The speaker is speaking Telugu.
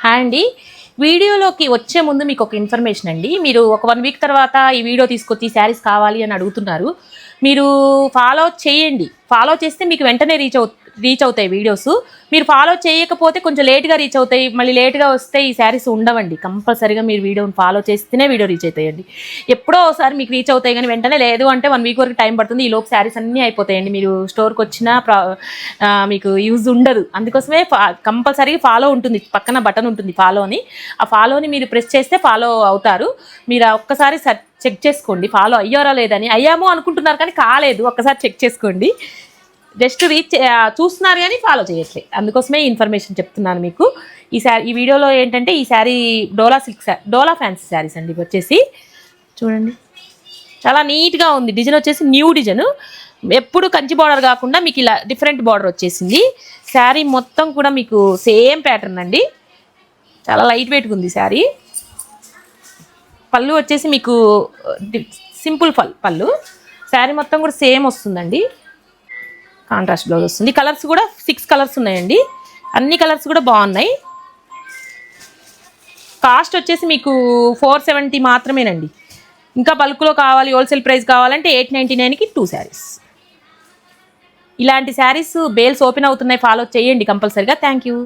హాయ్ అండి. వీడియోలోకి వచ్చే ముందు మీకు ఒక ఇన్ఫర్మేషన్ అండి. మీరు ఒక 1 వీక్ తర్వాత ఈ వీడియో తీసుకొచ్చి శారీస్ కావాలి అని అడుగుతున్నారు. మీరు ఫాలో చేయండి. ఫాలో చేస్తే మీకు వెంటనే రీచ్ అవుతాయి వీడియోస్. మీరు ఫాలో చేయకపోతే కొంచెం లేట్గా రీచ్ అవుతాయి. మళ్ళీ లేట్గా వస్తే ఈ శారీస్ ఉండవండి. కంపల్సరీగా మీరు వీడియోని ఫాలో చేస్తేనే వీడియో రీచ్ అవుతాయండి. ఎప్పుడో ఒకసారి మీకు రీచ్ అవుతాయి, కానీ వెంటనే లేదు అంటే 1 వీక్ వరకు టైం పడుతుంది. ఈ లోపు శారీస్ అన్నీ అయిపోతాయండి. మీరు స్టోర్కి వచ్చినా మీకు యూజ్ ఉండదు. అందుకోసమే కంపల్సరీగా ఫాలో ఉంటుంది, పక్కన బటన్ ఉంటుంది ఫాలో అని. ఆ ఫాలోని మీరు ప్రెస్ చేస్తే ఫాలో అవుతారు. మీరు ఒక్కసారి చెక్ చేసుకోండి ఫాలో అయ్యారా లేదని. అయ్యాము అనుకుంటున్నారు కానీ కాలేదు, ఒక్కసారి చెక్ చేసుకోండి. జస్ట్ చూస్తున్నారు కానీ ఫాలో చేయట్లేదు. అందుకోసమే ఈ ఇన్ఫర్మేషన్ చెప్తున్నాను మీకు. ఈ వీడియోలో ఏంటంటే ఈ శారీ డోలా ఫ్యాన్సీ శారీస్ అండి. ఇవి వచ్చేసి చూడండి, చాలా నీట్గా ఉంది. డిజైన్ వచ్చేసి న్యూ డిజైన్, ఎప్పుడు కంచి బార్డర్ కాకుండా మీకు ఇలా డిఫరెంట్ బార్డర్ వచ్చేసింది. శారీ మొత్తం కూడా మీకు సేమ్ ప్యాటర్న్ అండి. చాలా లైట్ వెయిట్గా ఉంది శారీ. పళ్ళు వచ్చేసి మీకు సింపుల్ పళ్ళు. శారీ మొత్తం కూడా సేమ్ వస్తుందండి. కాంట్రాస్ట్ బ్లౌజ్ వస్తుంది. కలర్స్ కూడా 6 కలర్స్ ఉన్నాయండి. అన్ని కలర్స్ కూడా బాగున్నాయి. కాస్ట్ వచ్చేసి మీకు 470 మాత్రమేనండి. ఇంకా బల్క్లో కావాలి, హోల్సేల్ ప్రైస్ కావాలంటే 899కి 2 శారీస్. ఇలాంటి శారీస్ బేల్స్ ఓపెన్ అవుతున్నాయి, ఫాలో చేయండి కంపల్సరీగా. Thank you.